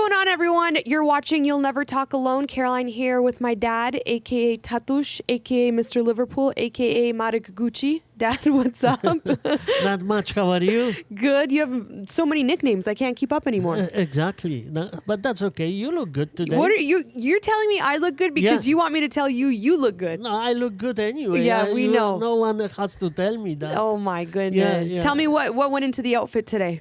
going on, everyone? You're watching You'll Never Talk Alone. Caroline here with my dad, a.k.a. Tatush, a.k.a. Mr. Liverpool, a.k.a. Marek Gucci. Dad, what's up? Not much. How are you? Good. You have so many nicknames. I can't keep up anymore. Exactly. No, but that's okay. You look good today. What are you? You're telling me I look good because you want me to tell you look good. No, I look good anyway. Yeah, we know. No one has to tell me that. Oh my goodness. Yeah. Tell me what went into the outfit today.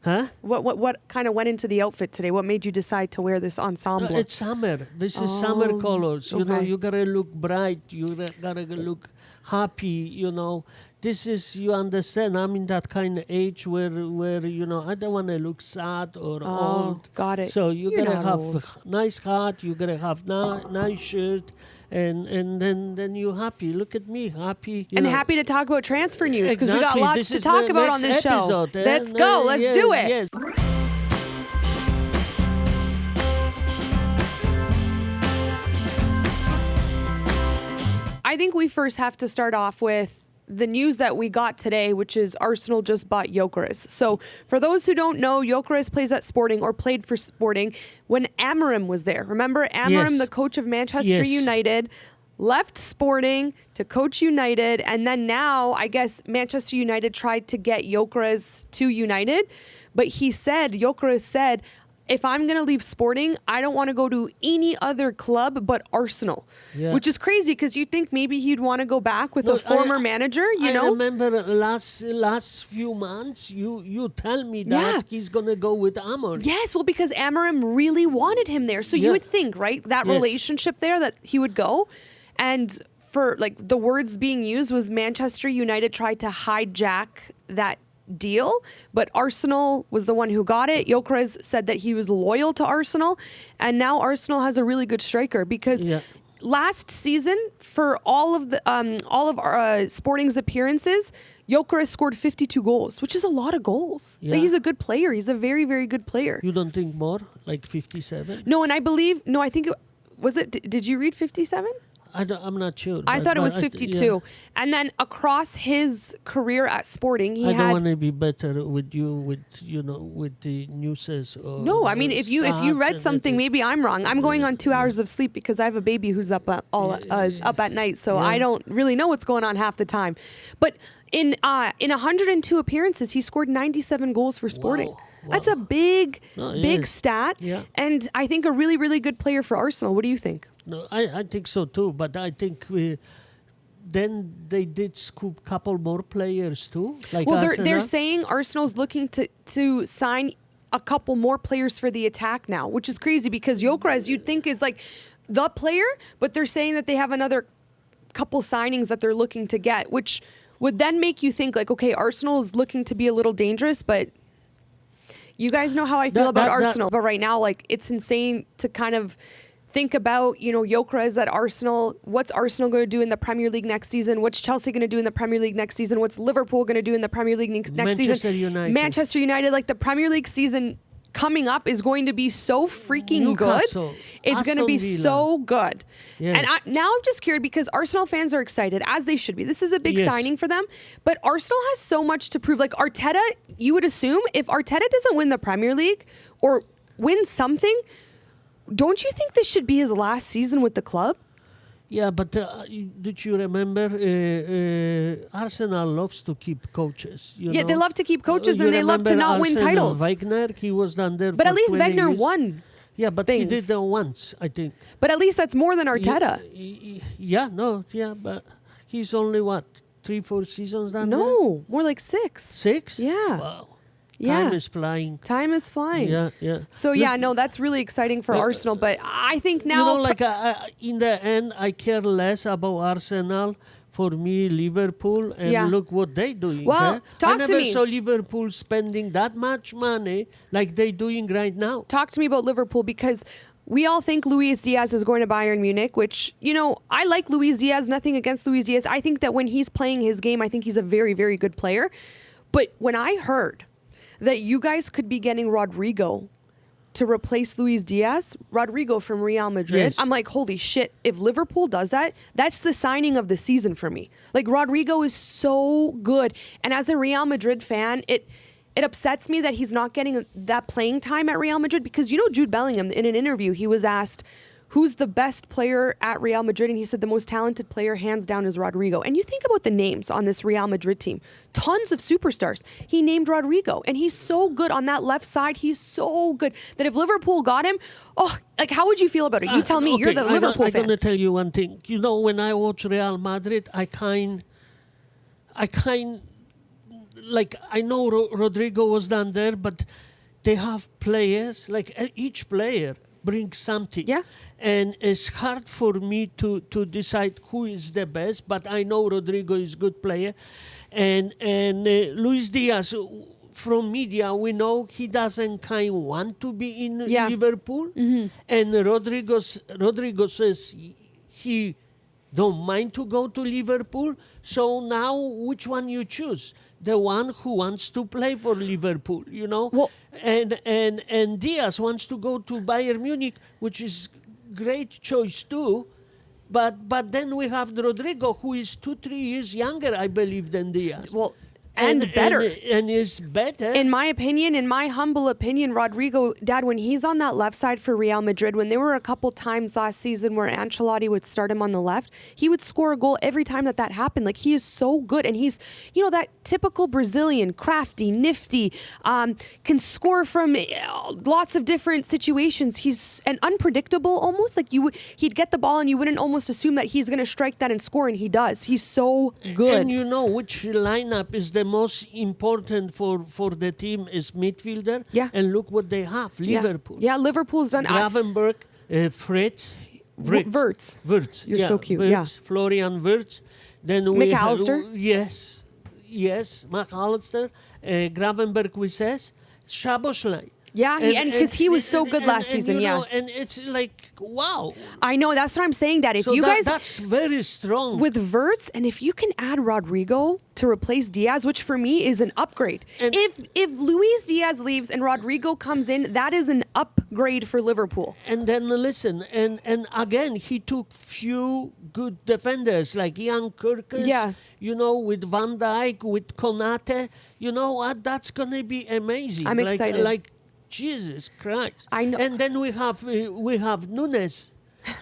Huh? What kind of went into the outfit today? What made you decide to wear this ensemble? It's summer. This is summer colors. You know, okay. you gotta look bright. You gotta look happy. You know, this is, you understand. I'm in that kind of age where you know, I don't want to look sad or old. Got it. So you You're gotta not have old. nice hat. You gotta have nice shirt. And then you're happy. Look at me, happy. And happy to talk about transfer news because we got Exactly. lots This to is talk the about on next this show. episode, eh? Let's go. Let's Yes, do it. Yes. I think we first have to start off with the news that we got today, which is Arsenal just bought Gyökeres. So for those who don't know, Gyökeres plays at Sporting or played for Sporting when Amorim was there. Remember Amorim, Yes. the coach of Manchester Yes. United, left Sporting to coach United. And then now, I guess Manchester United tried to get Gyökeres to United. But Gyökeres said, if I'm going to leave Sporting, I don't want to go to any other club but Arsenal, which is crazy because you think maybe he'd want to go back with a former manager, I remember last few months, you tell me that he's going to go with Amorim. Yes, well, because Amorim really wanted him there. So you would think, right, that relationship there that he would go. And for like the words being used was Manchester United tried to hijack that deal, but Arsenal was the one who got it. Gyökeres said that he was loyal to Arsenal, and now Arsenal has a really good striker because last season for all of our Sporting's appearances, Gyökeres scored 52 goals, which is a lot of goals. Yeah. Like, he's a good player. He's a very, very good player. You don't think more, like 57? No, and I think it was it. Did you read 57? I'm not sure. I thought it was 52. And then across his career at Sporting, he I had... don't want to be better with you, with the newses. Or No, I mean, if you read something, maybe I'm wrong. I'm going on 2 hours of sleep because I have a baby who's up at night, so I don't really know what's going on half the time. But in 102 appearances, he scored 97 goals for Sporting. Wow. That's a big stat, and I think a really, really good player for Arsenal. What do you think? No, I think so too, but I think then they did scoop a couple more players too. Like they're saying Arsenal's looking to sign a couple more players for the attack now, which is crazy because Gyökeres you'd think is like the player, but they're saying that they have another couple signings that they're looking to get, which would then make you think like, okay, Arsenal is looking to be a little dangerous, but you guys know how I feel about Arsenal. But right now, like, it's insane to kind of think about, Gyökeres at Arsenal. What's Arsenal going to do in the Premier League next season? What's Chelsea going to do in the Premier League next season? What's Liverpool going to do in the Premier League next season? Manchester United. Like, the Premier League season coming up is going to be so freaking good. It's going to be so good. Yes. And now I'm just curious because Arsenal fans are excited, as they should be. This is a big signing for them. But Arsenal has so much to prove. Like Arteta, you would assume if Arteta doesn't win the Premier League or win something, don't you think this should be his last season with the club? Yeah, but did you remember Arsenal loves to keep coaches? They love to keep coaches and they love to not win titles. Wagner, he was done there but for at least 20 Wagner years. won. Yeah, but he did that once, I think. But at least that's more than Arteta. But he's only 3-4 seasons done No, more like 6. 6? Yeah. Wow. Yeah. Time is flying. Time is flying. Yeah. So, that's really exciting for Arsenal. But I think now... in the end, I care less about Arsenal. For me, Liverpool, and look what they're doing. Well, talk to me. I never saw Liverpool spending that much money like they're doing right now. Talk to me about Liverpool because... we all think Luis Diaz is going to Bayern Munich, which, I like Luis Diaz, nothing against Luis Diaz. I think that when he's playing his game, I think he's a very, very good player. But when I heard that you guys could be getting Rodrygo to replace Luis Diaz, Rodrygo from Real Madrid, I'm like, holy shit, if Liverpool does that, that's the signing of the season for me. Like, Rodrygo is so good. And as a Real Madrid fan, it upsets me that he's not getting that playing time at Real Madrid because, Jude Bellingham, in an interview, he was asked, who's the best player at Real Madrid? And he said the most talented player, hands down, is Rodrygo. And you think about the names on this Real Madrid team. Tons of superstars. He named Rodrygo. And he's so good on that left side. He's so good that if Liverpool got him, how would you feel about it? You tell me. You're the Liverpool fan. I'm going to tell you one thing. When I watch Real Madrid, I know Rodrygo was down there, but they have players, each player brings something. Yeah. And it's hard for me to decide who is the best, but I know Rodrygo is a good player. And Luis Diaz, from media, we know he doesn't want to be in Liverpool. Mm-hmm. And Rodrygo says he don't mind to go to Liverpool. So now, which one you choose? The one who wants to play for Liverpool, Well, and Diaz wants to go to Bayern Munich, which is great choice too. But then we have Rodrygo, who is 2-3 years younger, I believe, than Diaz. Well, and better. And is better. In my humble opinion, Rodrygo, Dad, when he's on that left side for Real Madrid, when there were a couple times last season where Ancelotti would start him on the left, he would score a goal every time that happened. He is so good. And he's, that typical Brazilian, crafty, nifty, can score from lots of different situations. He's unpredictable almost. He'd get the ball and you wouldn't almost assume that he's going to strike that and score, and he does. He's so good. And which lineup is the most important for the team is midfielder. Yeah. And look what they have, Liverpool. Yeah, Liverpool's done. Gravenberch, Fritz. Wirtz. You're so cute. Wirtz, yeah. Florian Wirtz. Then we McAllister. Yes, McAllister. Gravenberch, we says. Szoboszlai. Yeah, and because he was so good last season, and it's wow. I know, that's what I'm saying, Dad. If so you guys, that's very strong. With Wirtz, and if you can add Rodrygo to replace Diaz, which for me is an upgrade. And if Luis Diaz leaves and Rodrygo comes in, that is an upgrade for Liverpool. And then listen, and again, he took few good defenders like Jan Gyökeres, with Van Dijk, with Konate. You know what? That's going to be amazing. I'm excited. Jesus Christ! I know. And then we have Nunes,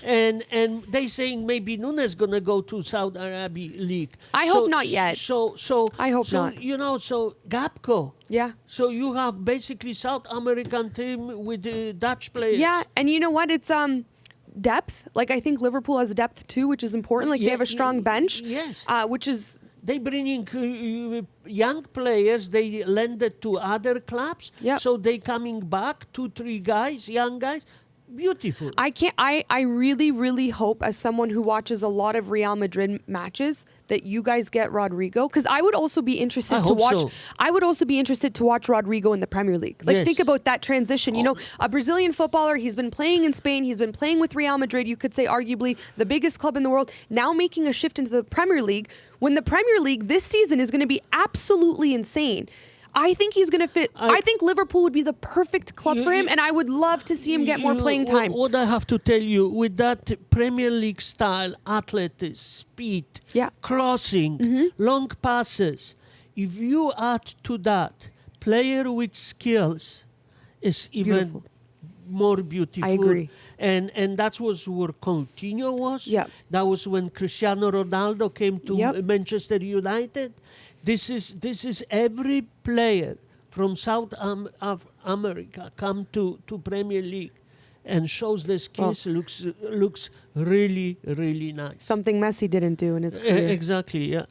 and they saying maybe Nunes gonna go to Saudi Arabia League. I hope not yet. So I hope not. So Gapco. Yeah. So you have basically South American team with the Dutch players. Yeah, and you know what? It's depth. I think Liverpool has depth too, which is important. They have a strong bench. Yes. Which is. They bring in young players. They lend it to other clubs. Yep. So they coming back, 2-3 guys, young guys. Beautiful. I really, really hope, as someone who watches a lot of Real Madrid matches, that you guys get Rodrygo, because I would also be interested to watch. So. I would also be interested to watch Rodrygo in the Premier League. Yes. Think about that transition. A Brazilian footballer. He's been playing in Spain. He's been playing with Real Madrid. You could say arguably the biggest club in the world. Now making a shift into the Premier League, when the Premier League this season is going to be absolutely insane. I think he's going to fit. I think Liverpool would be the perfect club for him, and I would love to see him get more playing time. What I have to tell you, with that Premier League style, athleticism, speed, crossing, long passes, if you add to that player with skills, it's even more beautiful. I agree. And that was where Coutinho was. Yeah. That was when Cristiano Ronaldo came to Manchester United. This is every player from South America come to Premier League and shows the skills. Looks really, really nice. Something Messi didn't do in his career. Exactly, yeah.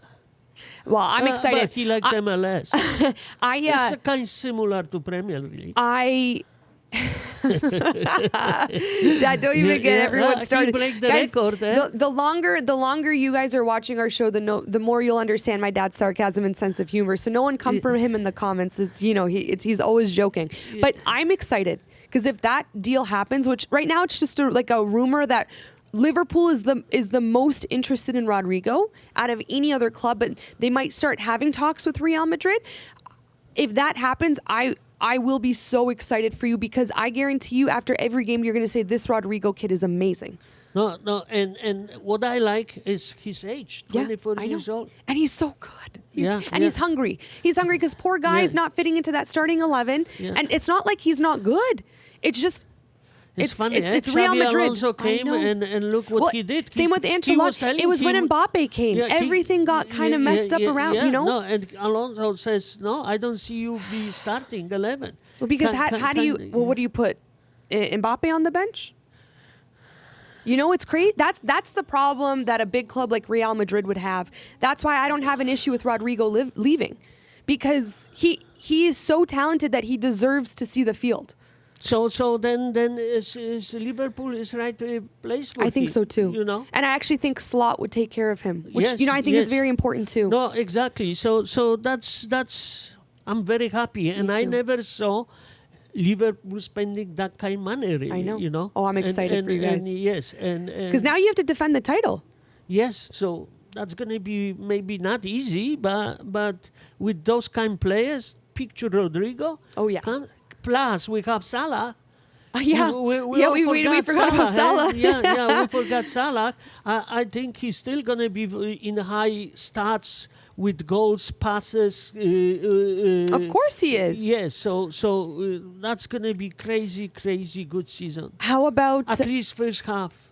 Well, I'm excited. But he likes MLS. It's kind of similar to Premier League. Dad, don't even get everyone started. Break the guys, record, the longer you guys are watching our show, the more you'll understand my dad's sarcasm and sense of humor. So no one come for him in the comments. It's he's always joking. But I'm excited because if that deal happens, which right now it's just a rumor that Liverpool is the most interested in Rodrygo out of any other club, but they might start having talks with Real Madrid. If that happens, I will be so excited for you because I guarantee you after every game you're going to say this Rodrygo kid is amazing. No, and what I like is his age, 24 I know. years old. And he's so good. Yeah, He's hungry. He's hungry because poor guy is not fitting into that starting 11. Yeah. And it's not like he's not good. It's just... It's funny. It's Real Xabi Madrid. Alonso came and look what he did. Same with Ancelotti. It was when Mbappe came. Everything got kind of messed up around, you know? No, and Alonso says, no, I don't see you be starting 11. Well, because how do you... Well, what do you put? Mbappe on the bench? You know, it's crazy. That's the problem that a big club like Real Madrid would have. That's why I don't have an issue with Rodrygo leaving, because he is so talented that he deserves to see the field. So then is Liverpool is right place for him. I think so too. You know, and I actually think Slot would take care of him, which I think is very important too. No, exactly. So that's I'm very happy, and I never saw Liverpool spending that kind of money, really. I know. You know. Oh, I'm excited for you guys. Because now you have to defend the title. Yes, so that's going to be maybe not easy, but with those kind of players, picture Rodrygo. Oh yeah. Plus we have Salah. We forgot about Salah. We forgot Salah. I think he's still going to be in high stats with goals, passes. Of course he is. Yes, so that's going to be crazy good season. How about at least first half?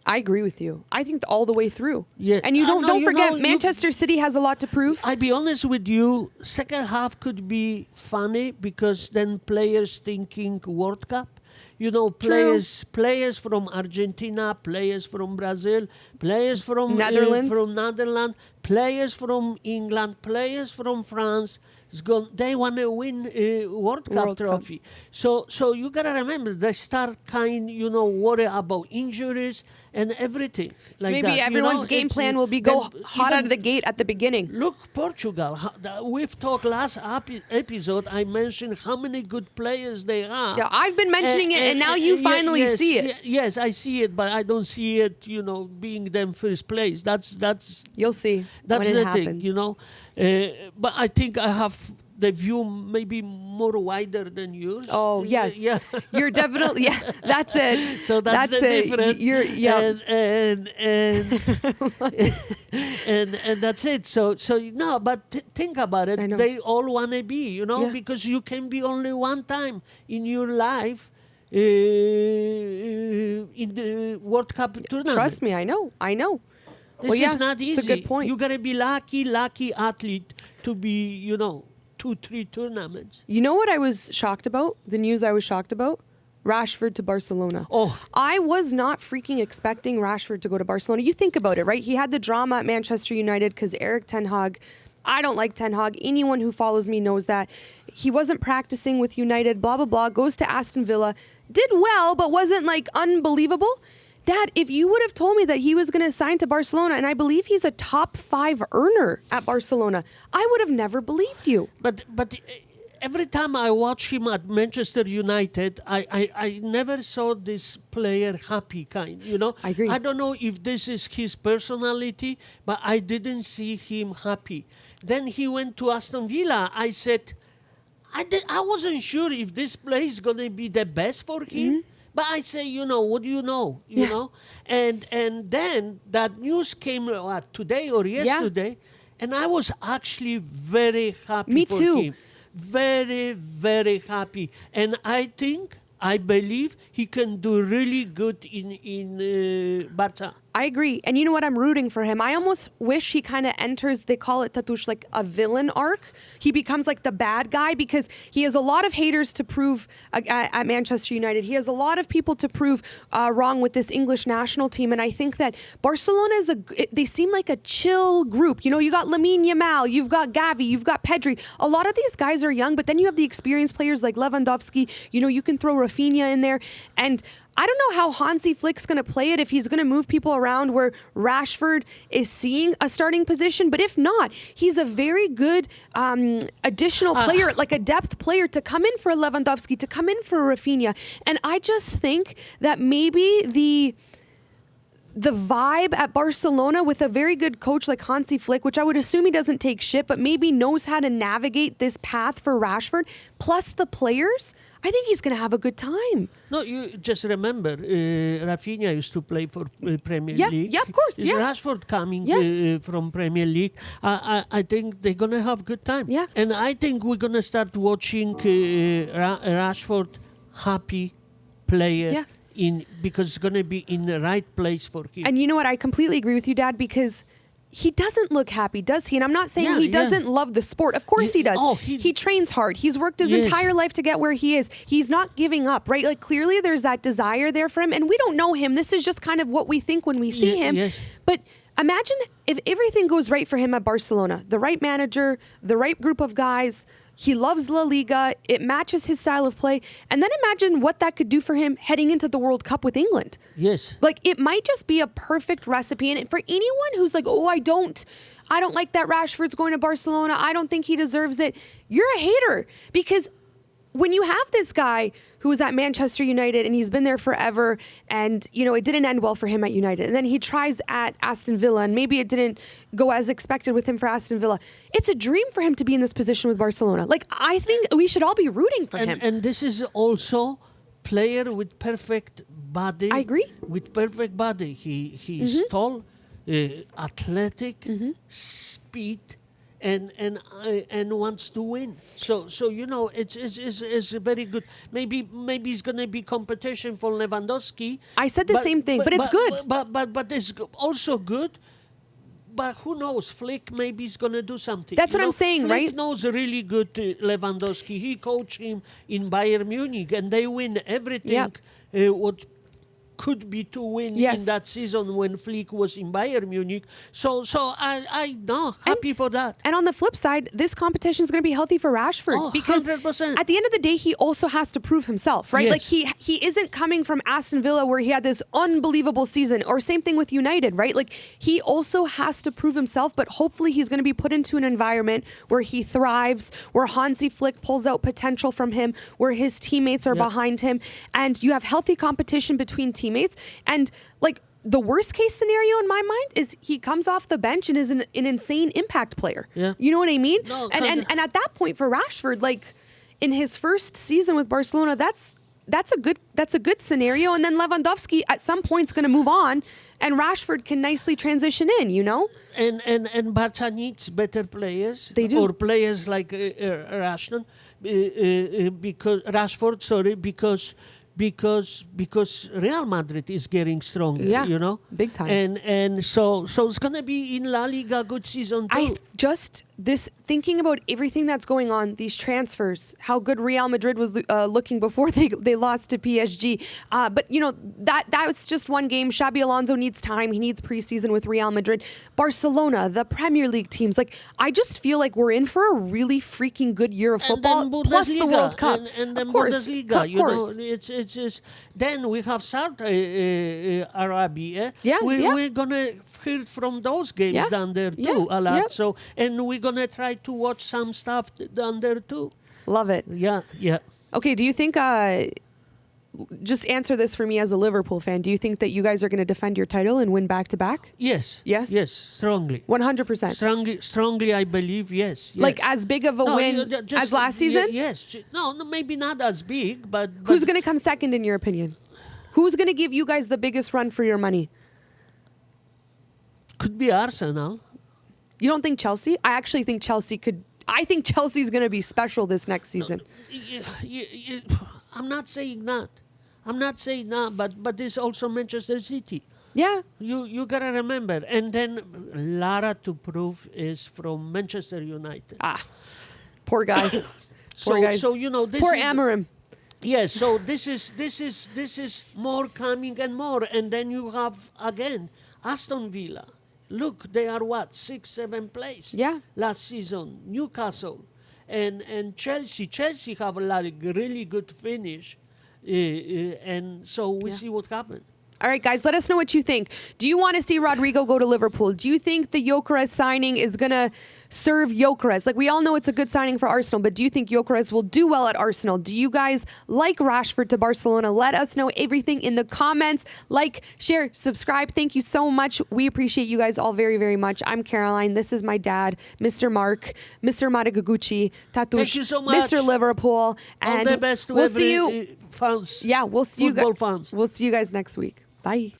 I agree with you. I think all the way through. Yeah. And don't forget, Manchester City has a lot to prove. I'll be honest with you, second half could be funny because then players thinking World Cup. You know, players from Argentina, players from Brazil, players from Netherlands, players from England, players from France. They want to win a World Cup trophy. So you gotta remember, they start worry about injuries and everything. So maybe everyone's game plan will be go hot out of the gate at the beginning. Look, Portugal. We've talked last episode. I mentioned how many good players they are. Yeah, I've been mentioning it, and now you finally see it. Yes, I see it, but I don't see it. Being them first place. That's you'll see. That's when it the happens. thing. But I think I have the view maybe more wider than yours. Oh yes, yeah. You're definitely That's it. So that's the difference. And that's it. So no, but think about it. They all want to be, because you can be only one time in your life in the World Cup tournament. Trust me, I know. This is not easy. It's a good point. You gotta be lucky athlete to be, 2-3 tournaments. You know what I was shocked about? The news I was shocked about? Rashford to Barcelona. Oh. I was not freaking expecting Rashford to go to Barcelona. You think about it, right? He had the drama at Manchester United because Eric Ten Hag. I don't like Ten Hag. Anyone who follows me knows that. He wasn't practicing with United, blah, blah, blah. Goes to Aston Villa. Did well, but wasn't unbelievable. Dad, if you would have told me that he was going to sign to Barcelona, and I believe he's a top 5 earner at Barcelona, I would have never believed you. But every time I watch him at Manchester United, I never saw this player happy kind, I agree. I don't know if this is his personality, but I didn't see him happy. Then he went to Aston Villa. I said, I wasn't sure if this play is going to be the best for him. Mm-hmm. But I say, what do you know? You know? And then that news came today or yesterday, and I was actually very happy Me for too. him. Very, very happy. And I believe he can do really good in Barca. I agree. And you know what? I'm rooting for him. I almost wish he kind of enters, they call it, Tatush, like a villain arc. He becomes like the bad guy because he has a lot of haters to prove at Manchester United. He has a lot of people to prove wrong with this English national team. And I think that Barcelona they seem like a chill group. You got Lamine Yamal, you've got Gavi, you've got Pedri. A lot of these guys are young, but then you have the experienced players like Lewandowski. You can throw Rafinha in there. And I don't know how Hansi Flick's going to play it, if he's going to move people around where Rashford is seeing a starting position. But if not, he's a very good additional player, like a depth player to come in for Lewandowski, to come in for Rafinha. And I just think that maybe the vibe at Barcelona with a very good coach like Hansi Flick, which I would assume he doesn't take shit, but maybe knows how to navigate this path for Rashford, plus the players, I think he's going to have a good time. No, you just remember, Rafinha used to play for Premier League. Yeah, of course. Is Yeah. Rashford coming Yes. from Premier League? I think they're going to have good time. Yeah. And I think we're going to start watching Rashford happy player Yeah. because it's going to be in the right place for him. And you know what? I completely agree with you, Dad, because he doesn't look happy, does he? And I'm not saying he doesn't love the sport. Of course he does. Oh, he trains hard. He's worked his Yes. entire life to get where he is. He's not giving up, right? Like, clearly there's that desire there for him. And we don't know him. This is just kind of what we think when we see him. Yes. But imagine if everything goes right for him at Barcelona. The right manager, the right group of guys. He loves La Liga. It matches his style of play. And then imagine what that could do for him heading into the World Cup with England. Yes. Like, it might just be a perfect recipe. And for anyone who's like, oh, I don't like that Rashford's going to Barcelona. I don't think he deserves it. You're a hater. Because when you have this guy who was at Manchester United and he's been there forever, and, you know, it didn't end well for him at United. And then he tries at Aston Villa, and maybe it didn't go as expected with him for Aston Villa. It's a dream for him to be in this position with Barcelona. Like, I think we should all be rooting for him. And this is also player with perfect body. I agree. With perfect body. He's tall, athletic, speed, and wants to win. So you know it's very good. Maybe it's gonna be competition for Lewandowski. I said the same thing, but it's good. But it's also good. But who knows? Flick maybe is gonna do something. That's what I'm saying, Flick right? knows really good Lewandowski. He coached him in Bayern Munich, and they win everything. What could be to win in that season when Flick was in Bayern Munich. So I know, happy for that. And on the flip side, this competition is going to be healthy for Rashford because 100%. at the end of the day, he also has to prove himself, right? Yes. Like he isn't coming from Aston Villa where he had this unbelievable season, or same thing with United, right? Like, he also has to prove himself, but hopefully he's going to be put into an environment where he thrives, where Hansi Flick pulls out potential from him, where his teammates are behind him, and you have healthy competition between teammates. And like, the worst case scenario in my mind is he comes off the bench and is an insane impact player. Yeah. You know what I mean? No, and at that point for Rashford, like, in his first season with Barcelona, that's a good scenario. And then Lewandowski at some point is going to move on, and Rashford can nicely transition in, you know? And Barca needs better players. They do. Or players like Rashford, because Real Madrid is getting stronger, you know, big time. And so it's gonna be in La Liga a good season too. Thinking about everything that's going on, these transfers, how good Real Madrid was looking before they lost to PSG. But you know, that was just one game. Xabi Alonso needs time. He needs preseason with Real Madrid. Barcelona, the Premier League teams. Like, I just feel like we're in for a really freaking good year of football, plus the World Cup. And then of course, Bundesliga, of course. You know, it's then we have Saudi Arabia. We're gonna hear from those games down there too a lot. So, and we're gonna try to watch some stuff down there too. Love it. Yeah. Okay, do you think, just answer this for me as a Liverpool fan, do you think that you guys are going to defend your title and win back-to-back? Yes, strongly. 100%. Strongly, I believe, yes. Like, as big of a win as last season? Yes. No, maybe not as big, but who's going to come second, in your opinion? Who's going to give you guys the biggest run for your money? Could be Arsenal. You don't think Chelsea? I actually think Chelsea could. I think Chelsea's going to be special this next season. I'm not saying that. But there's also Manchester City. Yeah. You gotta remember. And then Lara to prove is from Manchester United. Poor guys. Poor guys. So you know, this poor is, Amorim. Yes. So this is more coming and more. And then you have again Aston Villa. Look, they are 6th, 7th place. Yeah. Last season, Newcastle, and Chelsea. Chelsea have a really good finish, and so we see what happens. All right, guys, let us know what you think. Do you want to see Rodrygo go to Liverpool? Do you think the Gyökeres signing is going to serve Gyökeres? Like, we all know it's a good signing for Arsenal, but do you think Gyökeres will do well at Arsenal? Do you guys like Rashford to Barcelona? Let us know everything in the comments. Like, share, subscribe. Thank you so much. We appreciate you guys all very, very much. I'm Caroline. This is my dad, Mr. Mark, Mr. Maraguchi, Tatush, Thank you so much. Mr. Liverpool. And all the best to we'll every see you. fans. Yeah, we'll see you Football guys. fans. We'll see you guys next week. Bye.